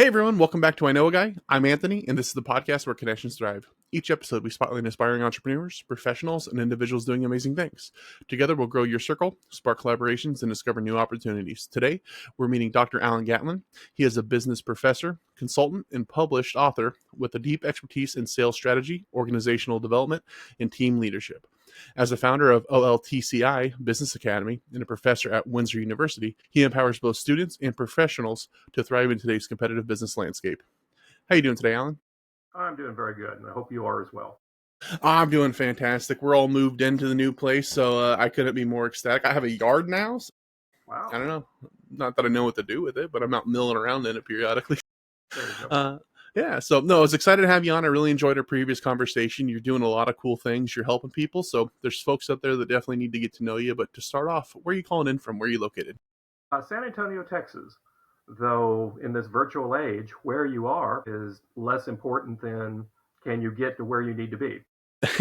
Hey everyone, welcome back to I Know a Guy. I'm Anthony, and this is the podcast where connections thrive. Each episode, we spotlight inspiring entrepreneurs, professionals, and individuals doing amazing things. Together, we'll grow your circle, spark collaborations, and discover new opportunities. Today, we're meeting Dr. Alan Gatlin. He is a business professor, consultant, and published author with a deep expertise in sales strategy, organizational development, and team leadership. As a founder of OLTCI Business Academy and a professor at Windsor University, he empowers both students and professionals to thrive in today's competitive business landscape. How are you doing today, Alan? I'm doing very good, and I hope you are as well. I'm doing fantastic. We're all moved into the new place, so I couldn't be more ecstatic. I have a yard now. So Wow. I don't know. Not that I know what to do with it, but I'm out milling around in it periodically. There you go. Yeah, so no, I was excited to have you on. I really enjoyed our previous conversation. You're doing a lot of cool things. You're helping people. So there's folks out there that definitely need to get to know you. But to start off, where are you calling in from? Where are you located? San Antonio, Texas. Though in this virtual age, where you are is less important than can you get to where you need to be.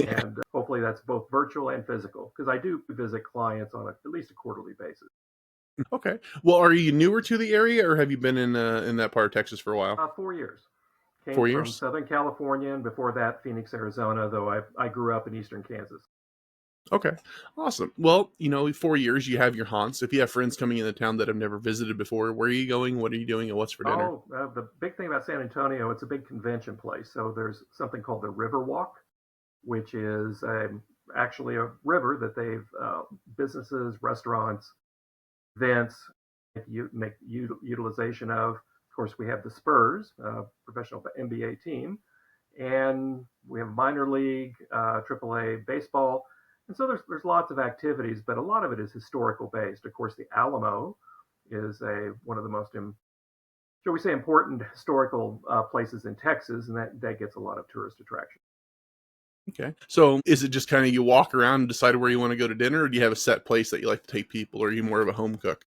And hopefully that's both virtual and physical, because I do visit clients on at least a quarterly basis. Okay. Well, are you newer to the area, or have you been in that part of Texas for a while? 4 years. Came 4 from years? Southern California, and before that, Phoenix, Arizona, though I grew up in eastern Kansas. Okay, awesome. Well, 4 years, you have your haunts. If you have friends coming into town that have never visited before, where are you going? What are you doing? And what's for dinner? The big thing about San Antonio, it's a big convention place. So there's something called the River Walk, which is actually a river that they've businesses, restaurants, events make utilization of. Of course, we have the Spurs, professional NBA team, and we have minor league, AAA baseball. And so there's lots of activities, but a lot of it is historical based. Of course, the Alamo is one of the most, shall we say, important historical places in Texas, and that gets a lot of tourist attraction. Okay. So is it just kind of you walk around and decide where you want to go to dinner, or do you have a set place that you like to take people, or are you more of a home cook?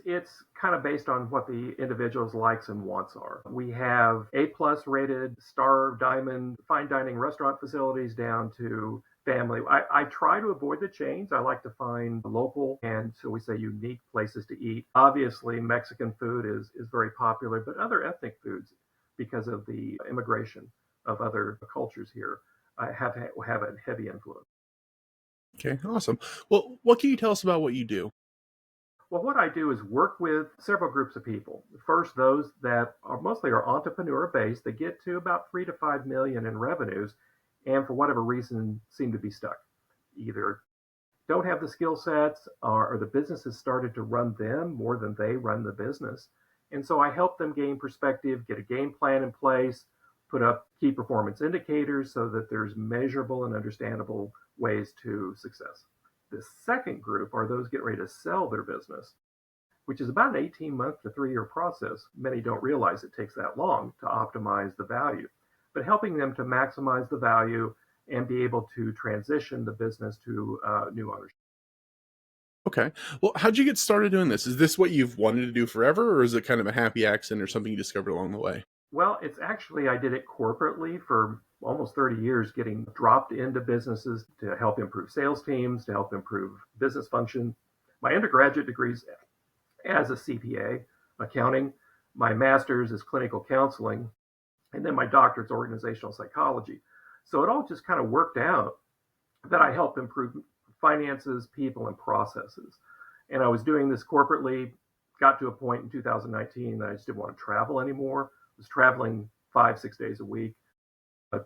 It's kind of based on what the individual's likes and wants are. We have A+ rated, star, diamond, fine dining restaurant facilities down to family. I try to avoid the chains. I like to find local and, shall we say, unique places to eat. Obviously, Mexican food is very popular, but other ethnic foods, because of the immigration of other cultures here, have a heavy influence. Okay, awesome. Well, what can you tell us about what you do? Well, what I do is work with several groups of people. First, those that are mostly entrepreneur based, that get to about 3 to 5 million in revenues, and for whatever reason seem to be stuck. Either don't have the skill sets, or the business has started to run them more than they run the business. And so I help them gain perspective, get a game plan in place, put up key performance indicators so that there's measurable and understandable ways to success. The second group are those getting ready to sell their business, which is about an 18-month to 3-year process. Many don't realize it takes that long to optimize the value, but helping them to maximize the value and be able to transition the business to new ownership. Okay. Well, how'd you get started doing this? Is this what you've wanted to do forever, or is it kind of a happy accident or something you discovered along the way? Well, it's actually, I did it corporately for almost 30 years, getting dropped into businesses to help improve sales teams, to help improve business function. My undergraduate degrees as a CPA, accounting, my master's is clinical counseling, and then my doctorate's organizational psychology. So it all just kind of worked out that I helped improve finances, people, and processes. And I was doing this corporately, got to a point in 2019 that I just didn't want to travel anymore. I was traveling 5-6 days a week,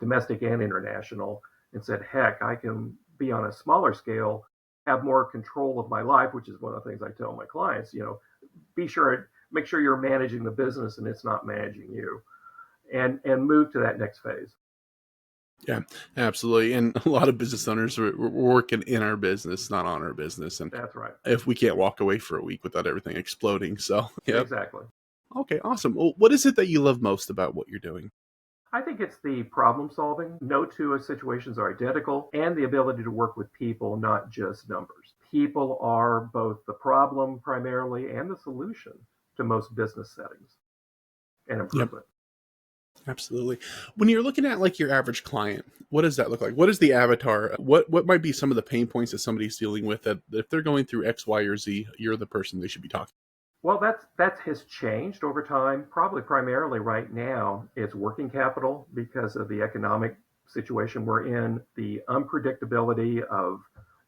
domestic and international, and said, heck, I can be on a smaller scale, have more control of my life, which is one of the things I tell my clients, make sure you're managing the business and it's not managing you, and move to that next phase. Yeah, absolutely. And a lot of business owners are working in our business, not on our business. And that's right. If we can't walk away for a week without everything exploding. So, yeah. Exactly. Okay, awesome. Well, what is it that you love most about what you're doing? I think it's the problem solving. No two situations are identical, and the ability to work with people, not just numbers. People are both the problem primarily and the solution to most business settings and improvement. Yep. Absolutely. When you're looking at like your average client, what does that look like? What is the avatar? What might be some of the pain points that somebody's dealing with that if they're going through X, Y, or Z, you're the person they should be talking to? Well, that has changed over time. Probably primarily right now, it's working capital because of the economic situation we're in, the unpredictability of,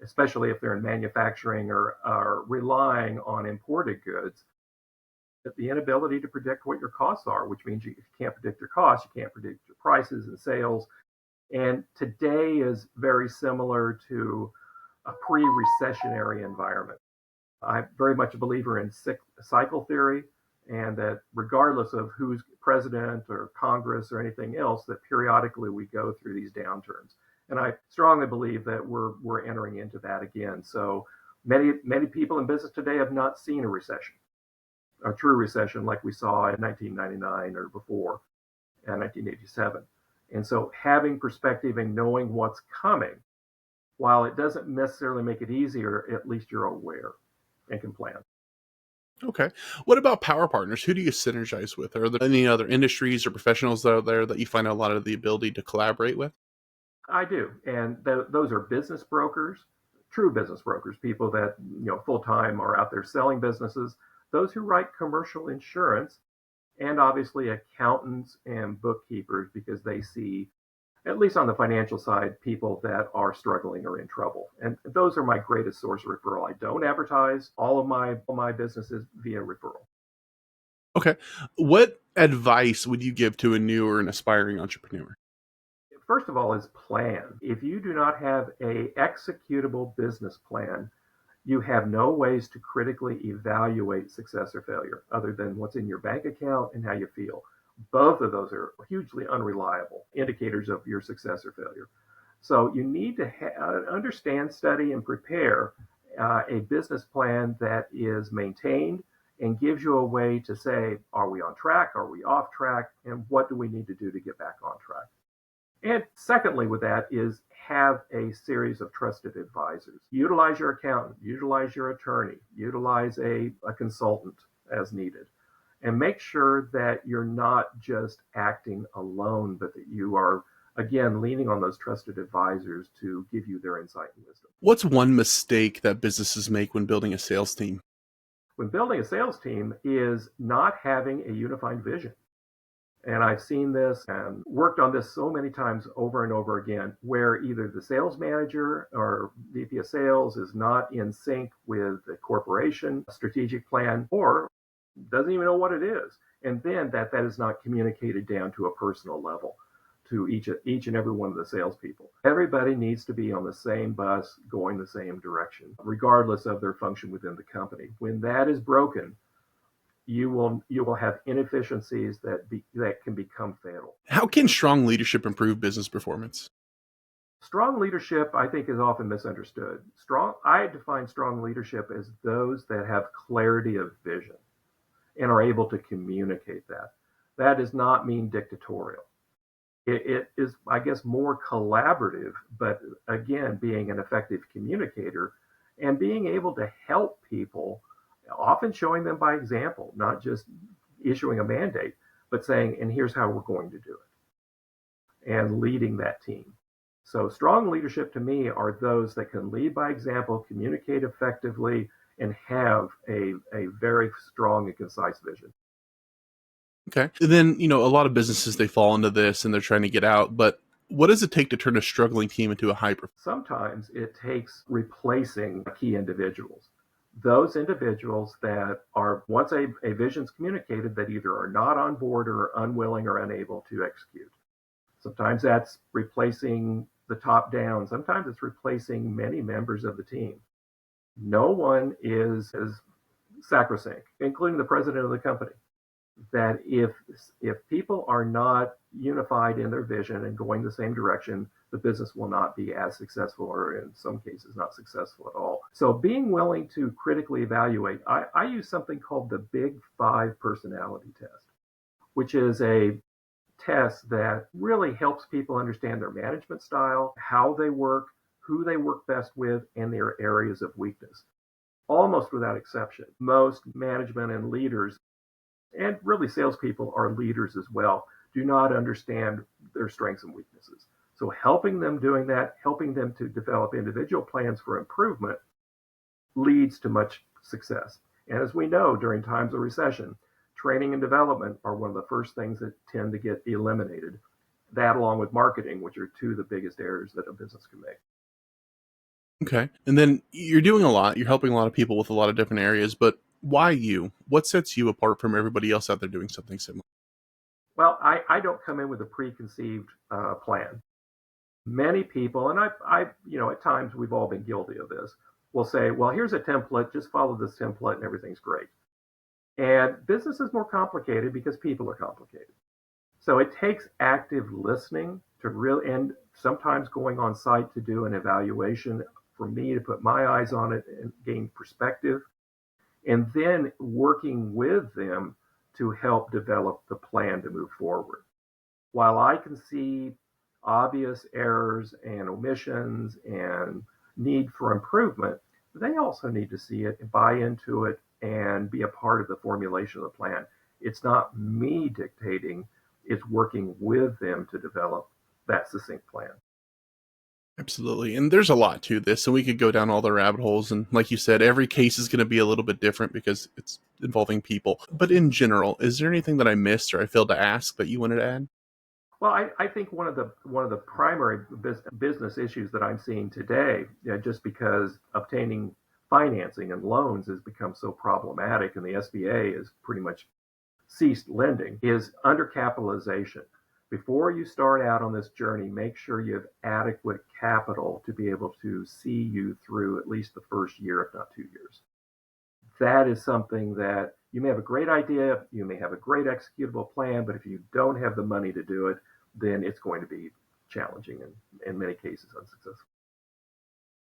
especially if they're in manufacturing or are relying on imported goods, the inability to predict what your costs are, which means you can't predict your costs, you can't predict your prices and sales. And today is very similar to a pre-recessionary environment. I'm very much a believer in cycle theory, and that regardless of who's president or Congress or anything else, that periodically we go through these downturns. And I strongly believe that we're entering into that again. So many people in business today have not seen a recession, a true recession like we saw in 1999 or before, in 1987. And so having perspective and knowing what's coming, while it doesn't necessarily make it easier, at least you're aware and can plan. Okay. What about power partners? Who do you synergize with? Are there any other industries or professionals out there that you find a lot of the ability to collaborate with? I do, and those are business brokers, true business brokers, people that full time are out there selling businesses. Those who write commercial insurance, and obviously accountants and bookkeepers, because they see, at least on the financial side, people that are struggling or in trouble. And those are my greatest source of referral. I don't advertise all of my businesses via referral. Okay. What advice would you give to a new or an aspiring entrepreneur? First of all, is plan. If you do not have a executable business plan, you have no ways to critically evaluate success or failure other than what's in your bank account and how you feel. Both of those are hugely unreliable indicators of your success or failure. So you need to understand, study, and prepare a business plan that is maintained and gives you a way to say, are we on track? Are we off track? And what do we need to do to get back on track? And secondly, with that is have a series of trusted advisors. Utilize your accountant, utilize your attorney, utilize a consultant as needed. And make sure that you're not just acting alone, but that you are, again, leaning on those trusted advisors to give you their insight and wisdom. What's one mistake that businesses make when building a sales team? When building a sales team is not having a unified vision. And I've seen this and worked on this so many times over and over again, where either the sales manager or VP of sales is not in sync with the corporation strategic plan, or doesn't even know what it is. And then that is not communicated down to a personal level to each and every one of the salespeople. Everybody needs to be on the same bus, going the same direction, regardless of their function within the company. When that is broken, you will have inefficiencies that can become fatal. How can strong leadership improve business performance? Strong leadership, I think, is often misunderstood. I define strong leadership as those that have clarity of vision and are able to communicate that. That does not mean dictatorial. It is, I guess, more collaborative, but again, being an effective communicator and being able to help people, often showing them by example, not just issuing a mandate, but saying, and here's how we're going to do it, and leading that team. So strong leadership to me are those that can lead by example, communicate effectively, and have a very strong and concise vision. Okay. And then, a lot of businesses, they fall into this and they're trying to get out, but what does it take to turn a struggling team into a high performer? Sometimes it takes replacing key individuals. Those individuals that are, once a vision's communicated, that either are not on board or are unwilling or unable to execute. Sometimes that's replacing the top down. Sometimes it's replacing many members of the team. No one is sacrosanct, including the president of the company. That if people are not unified in their vision and going the same direction, the business will not be as successful, or in some cases not successful at all. So being willing to critically evaluate, I use something called the Big Five personality test, which is a test that really helps people understand their management style, how they work, who they work best with, and their areas of weakness. Almost without exception, most management and leaders, and really salespeople are leaders as well, do not understand their strengths and weaknesses. So helping them doing that, helping them to develop individual plans for improvement leads to much success. And as we know, during times of recession, training and development are one of the first things that tend to get eliminated. That, along with marketing, which are two of the biggest errors that a business can make. Okay. And then you're doing a lot. You're helping a lot of people with a lot of different areas, but why you? What sets you apart from everybody else out there doing something similar? Well, I don't come in with a preconceived plan. Many people, and at times we've all been guilty of this, will say, well, here's a template, just follow this template and everything's great. And business is more complicated because people are complicated. So it takes active listening to really, and sometimes going on site to do an evaluation for me to put my eyes on it and gain perspective, and then working with them to help develop the plan to move forward. While I can see obvious errors and omissions and need for improvement, they also need to see it, buy into it, and be a part of the formulation of the plan. It's not me dictating, it's working with them to develop that succinct plan. Absolutely. And there's a lot to this, so we could go down all the rabbit holes. And like you said, every case is going to be a little bit different because it's involving people. But in general, is there anything that I missed or I failed to ask that you wanted to add? Well, I think one of the primary business issues that I'm seeing today, just because obtaining financing and loans has become so problematic, and the SBA has pretty much ceased lending, is undercapitalization. Before you start out on this journey, make sure you have adequate capital to be able to see you through at least the first year, if not 2 years. That is something that you may have a great idea, you may have a great executable plan, but if you don't have the money to do it, then it's going to be challenging and in many cases unsuccessful.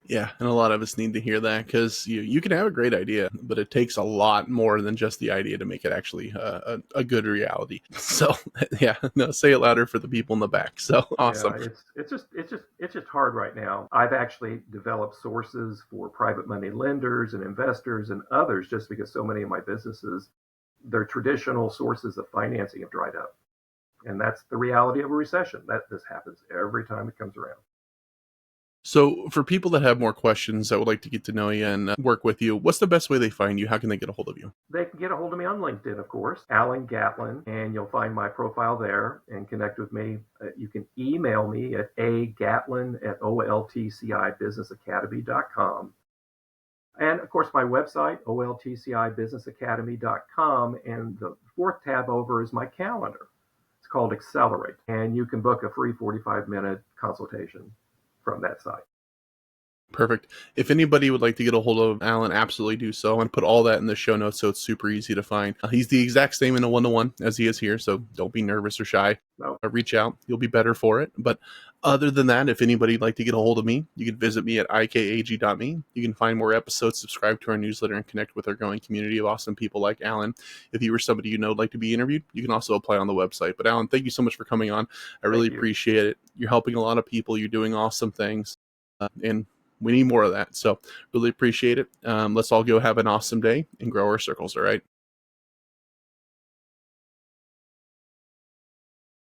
Yeah, and a lot of us need to hear that because you can have a great idea, but it takes a lot more than just the idea to make it actually a good reality. So yeah, no, say it louder for the people in the back. So awesome. Yeah, it's just hard right now. I've actually developed sources for private money lenders and investors and others just because so many of my businesses, their traditional sources of financing have dried up. And that's the reality of a recession. That this happens every time it comes around. So for people that have more questions that would like to get to know you and work with you, what's the best way they find you? How can they get a hold of you? They can get a hold of me on LinkedIn, of course, Alan Gatlin, and you'll find my profile there and connect with me. You can email me at agatlin@oltcibusinessacademy.com. And of course, my website, oltcibusinessacademy.com. And the fourth tab over is my calendar. It's called Accelerate. And you can book a free 45-minute consultation from that site. Perfect. If anybody would like to get a hold of Alan, absolutely do so. And put all that in the show notes so it's super easy to find. He's the exact same in a one-to-one as he is here, so don't be nervous or shy. No. Reach out. You'll be better for it. But other than that, if anybody would like to get a hold of me, you can visit me at ikag.me. You can find more episodes, subscribe to our newsletter, and connect with our growing community of awesome people like Alan. If you were somebody you know would like to be interviewed, you can also apply on the website. But Alan, thank you so much for coming on. I really appreciate it. You're helping a lot of people. You're doing awesome things. And we need more of that. So really appreciate it. Let's all go have an awesome day and grow our circles. All right.